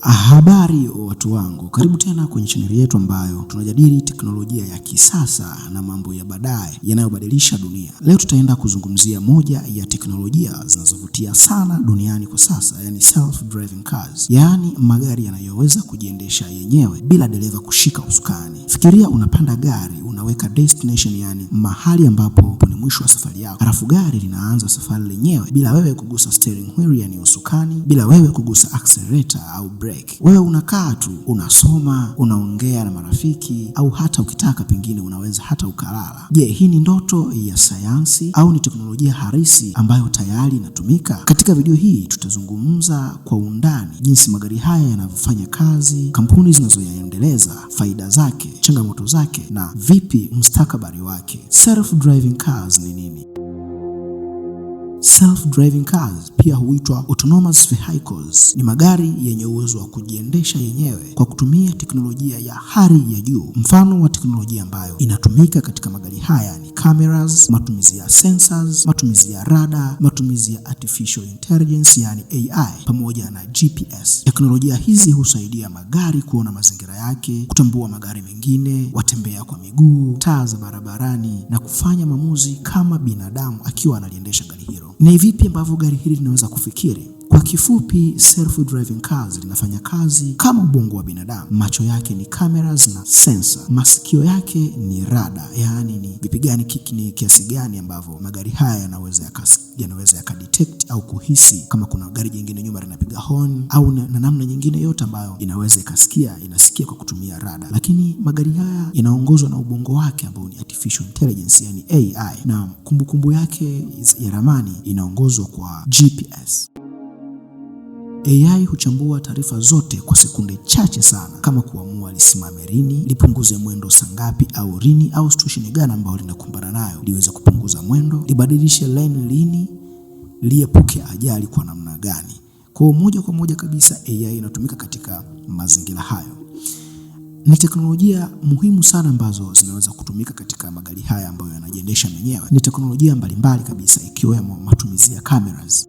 Habari watu wangu, karibu tena kwenye chaneli yetu ambayo tunajadili teknolojia ya kisasa na mambo ya baadaye yanayobadilisha dunia. Leo tutaenda kuzungumzia moja ya teknolojia zinazovutia sana duniani kwa sasa, yani self-driving cars, yani magari yanayoweza kujiendesha yenyewe bila dereva kushika usukani. Fikiria unapanda gari, unaweka destination, yani mahali ambapo ni mwisho wa safari yako. Halafu gari linaanza safari lenyewe bila wewe kugusa steering wheel, yani usukani, bila wewe kugusa accelerator au brake. Wewe unakaa tu, unasoma, unaongea na marafiki, au hata ukitaka pengine unaweza hata ukalala. Je, hii ni ndoto ya sayansi au ni teknolojia halisi ambayo tayari inatumika? Katika video hii tutazungumza kwa undani jinsi magari haya yanavyofanya kazi, kampuni zinazoyaendeleza, faida zake, changamoto zake na vipi mustakabali wake. Self-driving cars ni nini? Self-driving cars pia huitwa autonomous vehicles ni magari yenye uwezo wa kujiendesha yenyewe kwa kutumia teknolojia ya hali ya juu. Mfano wa teknolojia ambayo inatumika katika magari haya ni cameras, matumizi ya sensors, matumizi ya radar, matumizi ya artificial intelligence yani AI, pamoja na GPS. Teknolojia hizi husaidia magari kuona mazingira yake, kutambua magari mengine, watembea kwa miguu, taa za barabarani na kufanya maamuzi kama binadamu akiwa analiendesha gari hilo. Ni vipi ambavyo gari hili linaweza kufikiri? Kwa kifupi, self-driving cars linafanya kazi kama ubongo wa binadamu. Macho yake ni cameras na sensor, masikio yake ni radar, yaani ni vipi gani, ni kiasi gani ambavyo magari haya yanaweza yakadetect au kuhisi kama kuna gari jingine nyuma linapiga horn au na namna nyingine yote ambayo inaweza inasikia kwa kutumia radar. Lakini magari haya yanaongozwa na ubongo wake ambao ni artificial intelligence yani AI, na kumbukumbu yake ya ramani inaongozwa kwa GPS. AI huchambua taarifa zote kwa sekunde chache sana, kama kuamua lisimame lini, lipunguze mwendo saa ngapi, au lini au situation gani ambayo linakumbana nayo liweze kupunguza mwendo, libadilishe lane lini, liepuke ajali kwa namna gani. Kwa moja kwa moja kabisa AI inatumika katika mazingira hayo. Ni teknolojia muhimu sana ambazo zinaweza kutumika katika magari haya ambayo yanajiendesha yenyewe. Ni teknolojia mbalimbali kabisa, ikiwemo matumizi ya cameras.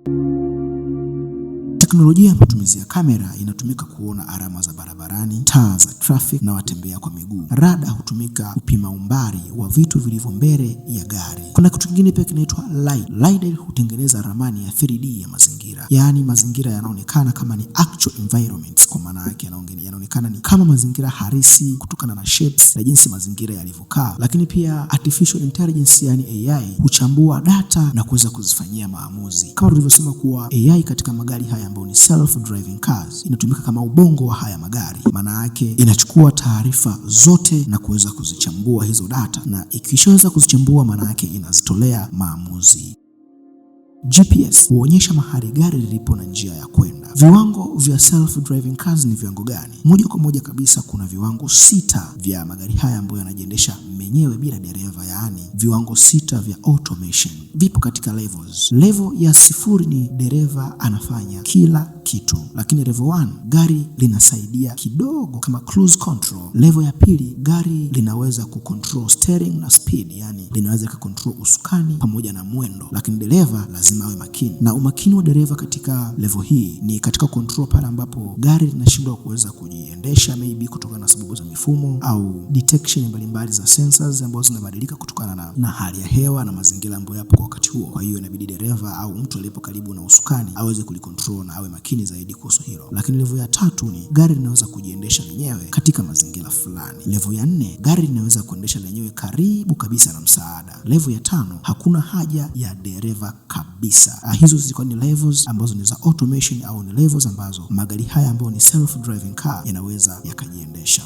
Teknolojia ya matumizi ya kamera inatumika kuona alama za barabarani, taa za traffic na watembea kwa miguu. Radar hutumika kupima umbali wa vitu vilivyo mbele ya gari. Kuna kitu kingine pia kinaitwa LiDAR hutengeneza ramani ya 3D ya mazingira. Yaani mazingira yanaonekana kama ni actual environments, kwa maana yake yanaonekana ni kama mazingira halisi kutokana na shapes na jinsi mazingira yalivyokaa. Lakini pia artificial intelligence yani AI huchambua data na kuweza kuzifanyia maamuzi. Kama tulivyosema kuwa AI katika magari haya ni self-driving cars inatumika kama ubongo wa haya magari. Maana yake inachukua taarifa zote na kuweza kuzichambua hizo data, na ikishaweza kuzichambua maana yake inazitolea maamuzi. GPS huonyesha mahali gari lilipo na njia ya kwenda. Viwango vya self-driving cars ni viwango gani? Moja kwa moja kabisa kuna viwango 6 vya magari haya ambayo yanajiendesha menyewe bila dereva, yaani viwango 6 vya automation. Vipo katika levels. Level ya 0 ni dereva anafanya kila kitu, lakini level 1 gari linasaidia kidogo kama cruise control. Level ya 2 gari linaweza kucontrol steering na speed, yani linaweza kucontrol usukani pamoja na mwendo, lakini dereva lazima awe makini. Na umakini wa dereva katika level hii ni katika control pale ambapo gari linashindwa kuweza kujiendesha, maybe kutokana na sababu za mifumo au detection mbalimbali za sensors ambazo zinabadilika kutokana na hali ya hewa na mazingira ambayo yapo kwa wakati huo. Kwa hiyo inabidi dereva au mtu aliyepo karibu na usukani aweze kulicontrol na awe makini zaidi kuhusu hilo. Lakini level ya 3 ni gari linaweza kujiendesha lenyewe katika mazingira fulani. Level ya 4 gari linaweza kuendesha lenyewe karibu kabisa na msaada. Level ya 5 hakuna haja ya dereva kabisa. Hizo zilikuwa ni levels ambazo ni za automation au ni levels ambazo magari haya ambayo ni self-driving car yanaweza yakajiendesha.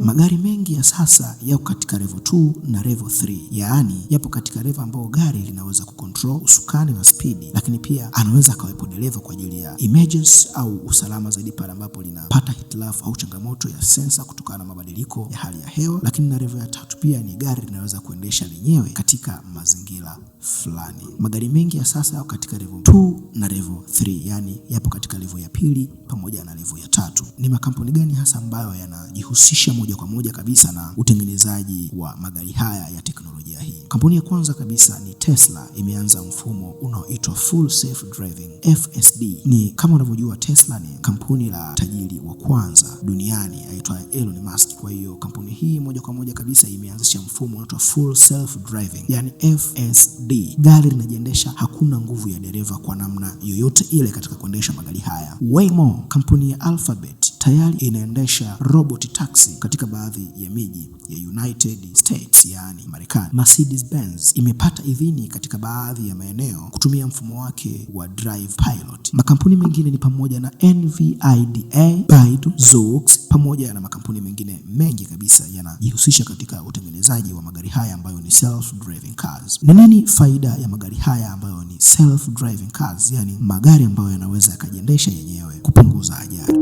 Magari mengi ya sasa yako katika level 2 na level 3, yaani yapo katika level ambao gari linaweza kucontrol usukani na speed, lakini pia anaweza akawepo dereva kwa ajili ya emergency au usalama zaidi pale ambapo linapata hitilafu au changamoto ya sensor kutokana na mabadiliko ya hali ya hewa. Lakini na level ya 3 pia ni gari linaweza kuendesha lenyewe katika mazingira fulani. Magari mengi ya sasa yako katika level 2 na level 3, yani yapo katika level ya 2 pamoja na level ya 3. Ni makampuni gani hasa ambayo yanajihusisha moja kwa moja kabisa na utengenezaji wa magari haya ya teknolojia hii. Kampuni ya kwanza kabisa ni Tesla, imeanza mfumo unaoitwa full self driving FSD. Ni kama unavyojua Tesla ni kampuni la tajiri wa kwanza duniani aitwa Elon Musk. Kwa hiyo kampuni hii moja kwa moja kabisa imeanzisha mfumo unaoitwa full self driving, yani FSD. Gari linajiendesha, hakuna nguvu ya dereva kwa namna yoyote ile katika kuendesha magari haya. Waymo, kampuni ya Alphabet, tayari inaendesha robot taxi katika baadhi ya miji ya United States, yani Marekani. Mercedes-Benz imepata idhini katika baadhi ya maeneo kutumia mfumo wake wa Drive Pilot. Makampuni mengine ni pamoja na NVIDIA, Baidu, Zoox pamoja na makampuni mengine mengi kabisa yanajihusisha katika utengenezaji wa magari haya ambayo ni self driving cars. Ni nini faida ya magari haya ambayo ni self driving cars, yani magari ambayo yanaweza yakajiendesha yenyewe? Kupunguza ajali.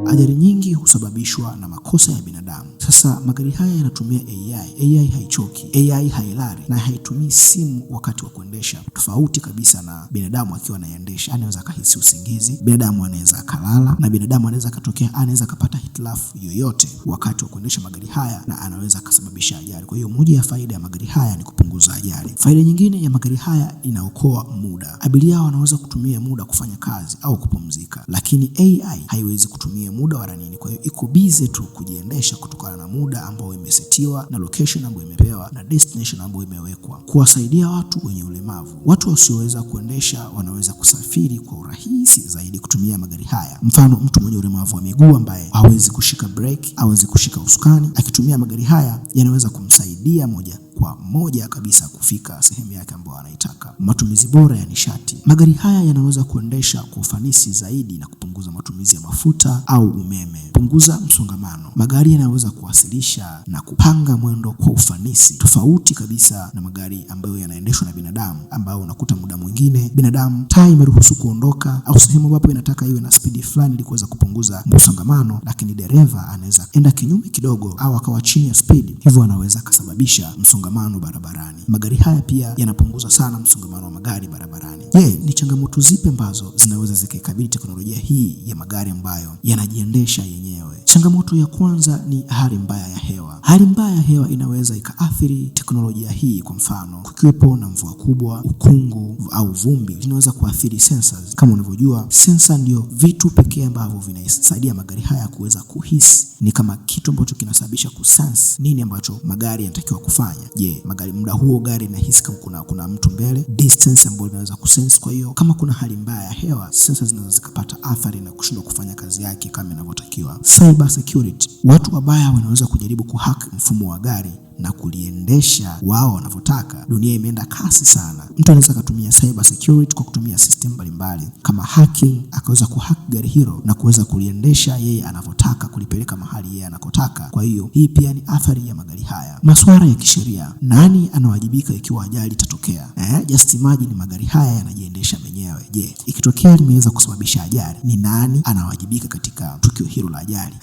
Ajali nyingi husababishwa na makosa ya binadamu. Sasa magari haya yanatumia AI. AI haichoki, AI hailali na haitumii simu wakati wa kuendesha, tofauti kabisa na binadamu akiwa anaendesha. Anaweza akahisi usingizi, binadamu anaweza akalala, na binadamu anaweza akapata hitilafu yoyote wakati wa kuendesha magari haya na anaweza akasababisha ajali. Kwa hiyo moja ya faida ya magari haya ni kupunguza ajali. Faida nyingine ya magari haya, inaokoa muda. Abiria wanaweza kutumia muda kufanya kazi au kupumzika, lakini AI haiwezi kutumia muda wala nini. Kwa hiyo iko busy tu kujiendesha kutokana na muda ambao imesetiwa na location ambayo imepewa na destination ambayo imewekwa, kuwasaidia watu wenye ulemavu. Watu wasioweza kuendesha wanaweza kusafiri kwa urahisi zaidi kutumia magari haya. Mfano, mtu mwenye ulemavu wa miguu ambaye hawezi kushika brake, hawezi kushika usukani, akitumia magari haya yanaweza kumsaidia moja kwa moja kabisa kufika sehemu yake ambayo anaitaka. Matumizi bora ya nishati. Magari haya yanaweza kuendesha kwa ufanisi zaidi na kupunguza matumizi ya mafuta au umeme. Punguza msongamano. Magari yanaweza kuwasilisha na kupanga mwendo kwa ufanisi, tofauti kabisa na magari ambayo yanaendeshwa na binadamu, ambao unakuta muda mwingine binadamu taa imeruhusu kuondoka au sehemu ambapo inataka iwe na spidi fulani ili kuweza kupunguza msongamano, lakini dereva anaweza enda kinyume kidogo au akawa chini ya spidi, hivyo anaweza kusababisha msongamano barabarani. Magari haya pia yanapunguza sana msongamano wa magari barabarani. Je, ni changamoto zipi ambazo zinaweza zikaikabili teknolojia hii ya magari ambayo yanajiendesha yenyewe? Changamoto ya kwanza ni hali mbaya ya hewa. Hali mbaya ya hewa inaweza ikaathiri teknolojia hii. Kwa mfano, kukiwepo na mvua kubwa, ukungu au vumbi, vinaweza kuathiri sensors. Kama unavyojua, sensor ndio vitu pekee ambavyo vinasaidia magari haya kuweza kuhisi. Ni kama kitu ambacho kinasababisha kusense nini ambacho magari yanatakiwa kufanya. Je, magari muda huo gari inahisi kama kuna mtu mbele, distance ambayo inaweza kusense. Kwa hiyo kama kuna hali mbaya ya hewa, sensors zinaweza zikapata athari na kushindwa kufanya kazi yake kama inavyotakiwa. Cyber security. Watu wabaya wanaweza kujaribu kuhack mfumo wa gari na kuliendesha wao wanavyotaka. Dunia imeenda kasi sana. Mtu anaweza kutumia cyber security kwa kutumia system mbalimbali kama hacking, akaweza kuhack gari hilo na kuweza kuliendesha yeye anavyotaka, kulipeleka mahali yeye anakotaka. Kwa hiyo hii pia ni athari ya magari haya. Masuala ya kisheria. Nani anawajibika ikiwa ajali itatokea? Just imagine magari haya yanajiendesha yenyewe. Je, ikitokea limeweza kusababisha ajali, ni nani anawajibika katika tukio hilo la ajali?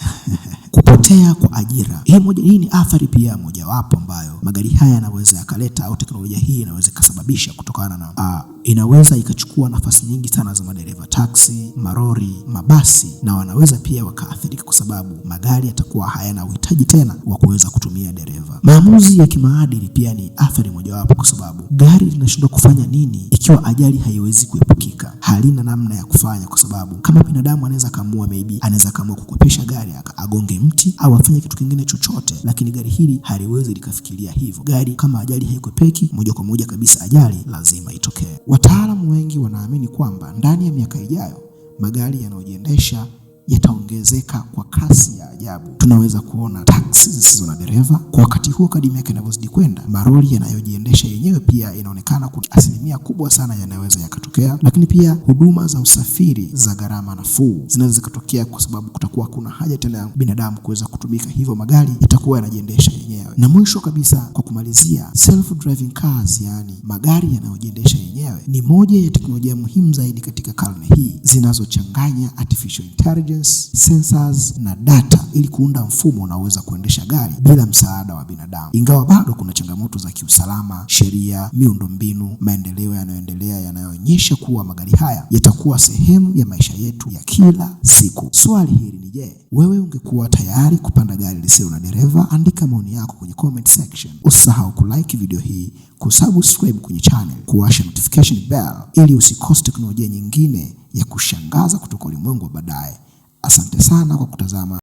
Kupotea kwa ajira. Hii ni athari pia mojawapo ambayo magari haya yanaweza yakaleta, au teknolojia hii inaweza kusababisha kutokana na inaweza ikachukua nafasi nyingi sana za madereva taxi, marori, mabasi, na wanaweza pia wakaathirika kwa sababu magari yatakuwa hayana uhitaji tena wa kuweza kutumia dereva. Maamuzi ya kimaadili pia ni athari mojawapo, kwa sababu gari linashindwa kufanya nini ikiwa ajali haiwezi kuepukika? Halina namna ya kufanya, kwa sababu kama binadamu anaweza kaamua, maybe anaweza kaamua kukopesha gari agonge mti au afanye kitu kingine chochote, lakini gari hili haliwezi likafikiria hivyo. Gari kama ajali haikopeki, moja kwa moja kabisa ajali lazima itokee. Wataalamu wengi wanaamini kwamba ndani ya miaka ijayo magari yanayojiendesha yataongezeka kwa kasi ya ajabu. Tunaweza kuona taxi zisizo na dereva. Kwa wakati huo, kadri miaka inavyozidi kwenda, maroli yanayojiendesha yenyewe pia inaonekana kuna asilimia kubwa sana yanaweza yakatokea. Lakini pia huduma za usafiri za gharama nafuu zinaweza zikatokea, kwa sababu kutakuwa kuna haja tena ya binadamu kuweza kutumika, hivyo magari itakuwa yanajiendesha yenyewe. Na mwisho kabisa, kwa kumalizia, self driving cars, yani magari yanayojiendesha yenyewe, ni moja ya teknolojia muhimu zaidi katika karne hii, zinazochanganya artificial intelligence, sensors na data ili kuunda mfumo unaoweza kuendesha gari bila msaada wa binadamu. Ingawa bado kuna changamoto za kiusalama, sheria, miundombinu, maendeleo yanayoendelea yanayoonyesha kuonyesha kuwa magari haya yatakuwa sehemu ya maisha yetu ya kila siku. Swali hili ni je, wewe ungekuwa tayari kupanda gari lisilo na dereva? Andika maoni yako kwenye comment section. Usisahau kulike video hii, kusubscribe kwenye channel, kuwasha notification bell ili usikose teknolojia nyingine ya kushangaza kutoka ulimwengu wa baadaye. Asante sana kwa kutazama.